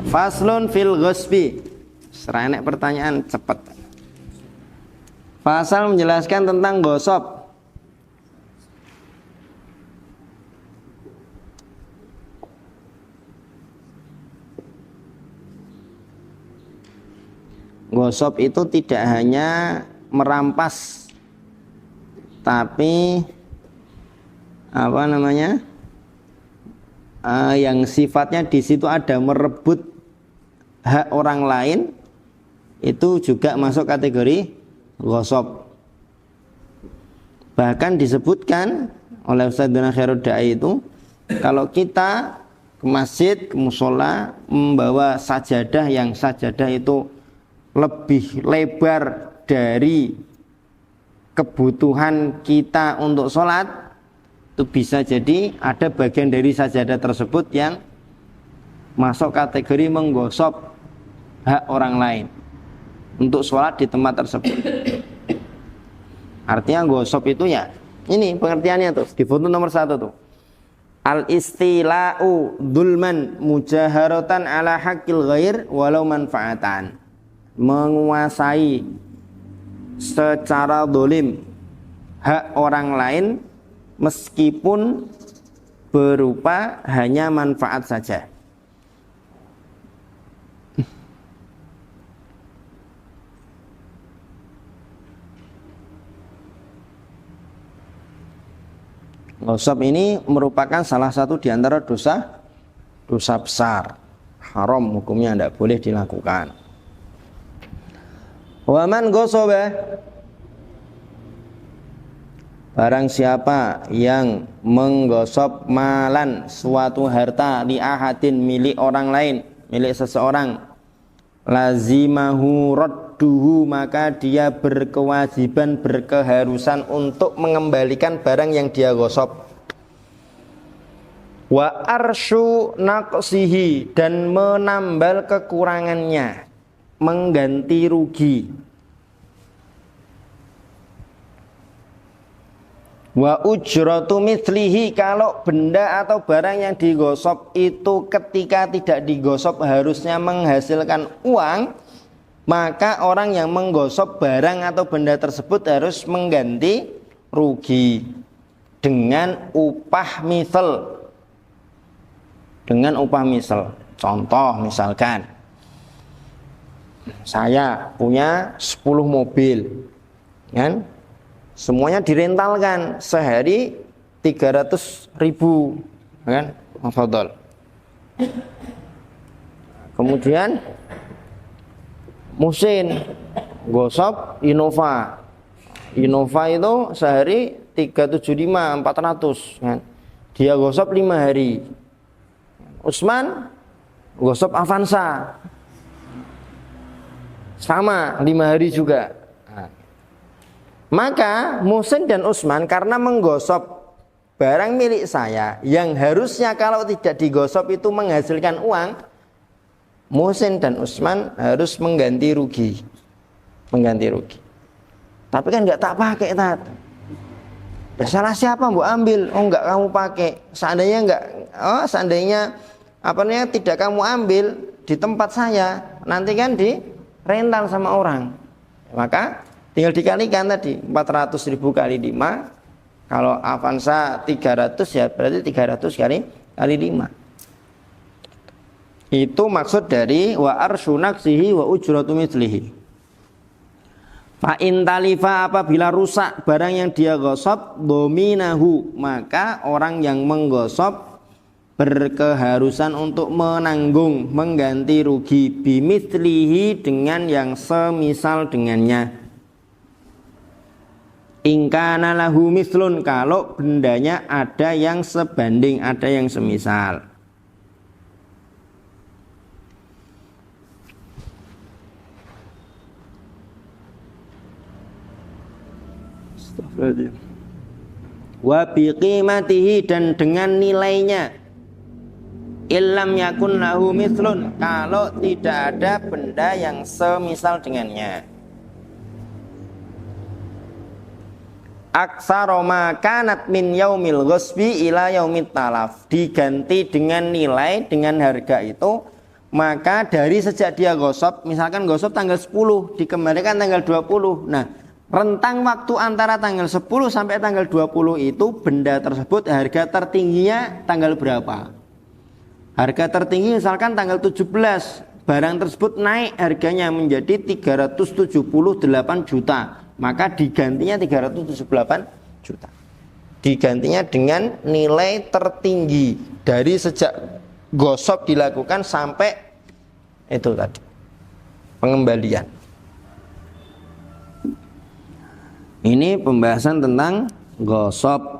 Faslun fil ghasbi. Serenek pertanyaan cepet. Fasal menjelaskan tentang gosop. Gosop itu tidak hanya merampas, tapi yang sifatnya di situ ada merebut hak orang lain, itu juga masuk kategori gosop. Bahkan disebutkan oleh Ustaz Dona Khairud Da'i itu, kalau kita ke masjid, ke musola, membawa sajadah yang sajadah itu lebih lebar dari kebutuhan kita untuk sholat, itu bisa jadi ada bagian dari sajadah tersebut yang masuk kategori menggosop hak orang lain untuk sholat di tempat tersebut. Artinya gosop itu ya, ini pengertiannya tuh di foto nomor 1 tuh. Al-istila'u dzulman mujaharatan ala haqqil ghair walau manfaatan. Menguasai secara dolim hak orang lain meskipun berupa hanya manfaat saja. Gosop ini merupakan salah satu di antara dosa besar. Haram hukumnya, tidak boleh dilakukan. Waman gosoba, barang siapa yang menggosop malan suatu harta li ahadin milik orang lain, milik seseorang, lazimahu radduhu, maka dia berkewajiban, berkeharusan untuk mengembalikan barang yang dia gosop. Wa arsyu naqsihi, dan menambal kekurangannya, mengganti rugi. Wa ujratu mithlihi, kalau benda atau barang yang digosop itu ketika tidak digosop harusnya menghasilkan uang, maka orang yang menggosop barang atau benda tersebut harus mengganti rugi dengan upah misal. Dengan upah misal. Contoh misalkan, saya punya 10 mobil, kan? Semuanya direntalkan sehari 300.000, kan? Mafadhol. Kemudian Muhsin gosop Innova. Innova itu sehari 375, 400, kan? Dia gosop 5 hari. Usman gosop Avanza, sama 5 hari juga. Maka Muhsin dan Usman karena menggosop barang milik saya yang harusnya kalau tidak digosop itu menghasilkan uang, Muhsin dan Usman harus mengganti rugi. Tapi kan nggak tak pakai, tat. Salah siapa mbok ambil? Oh, enggak kamu pakai. Seandainya tidak kamu ambil di tempat saya, nanti kan di rental sama orang. Maka tinggal dikalikan tadi 400.000 kali 5. Kalau Avanza 300 ya berarti 300 kali 5. Itu maksud dari wa arsyunaksihi wa ujratu mithlihi. Fa in talifa, apabila rusak barang yang dia gosop, dominahu, maka orang yang menggosop berkeharusan untuk menanggung, mengganti rugi, bimithlihi, dengan yang semisal dengannya. Ingkana lahu mithlun, kalau bendanya ada yang sebanding, ada yang semisal. Wa biqimatihi, dan dengan nilainya. Illam yakun lahu mithlun, kalau tidak ada benda yang semisal dengannya. Aksara ma kanat min yaumil ghasbi ila yaumit talaf, diganti dengan nilai, dengan harga itu maka dari sejak dia gosop, misalkan gosop tanggal 10 dikembalikan tanggal 20. Nah, rentang waktu antara tanggal 10 sampai tanggal 20 itu benda tersebut harga tertingginya tanggal berapa? Harga tertinggi misalkan tanggal 17, barang tersebut naik harganya menjadi 378 juta, maka digantinya 378 juta. Digantinya dengan nilai tertinggi dari sejak gosop dilakukan sampai itu tadi pengembalian. Ini pembahasan tentang gosop.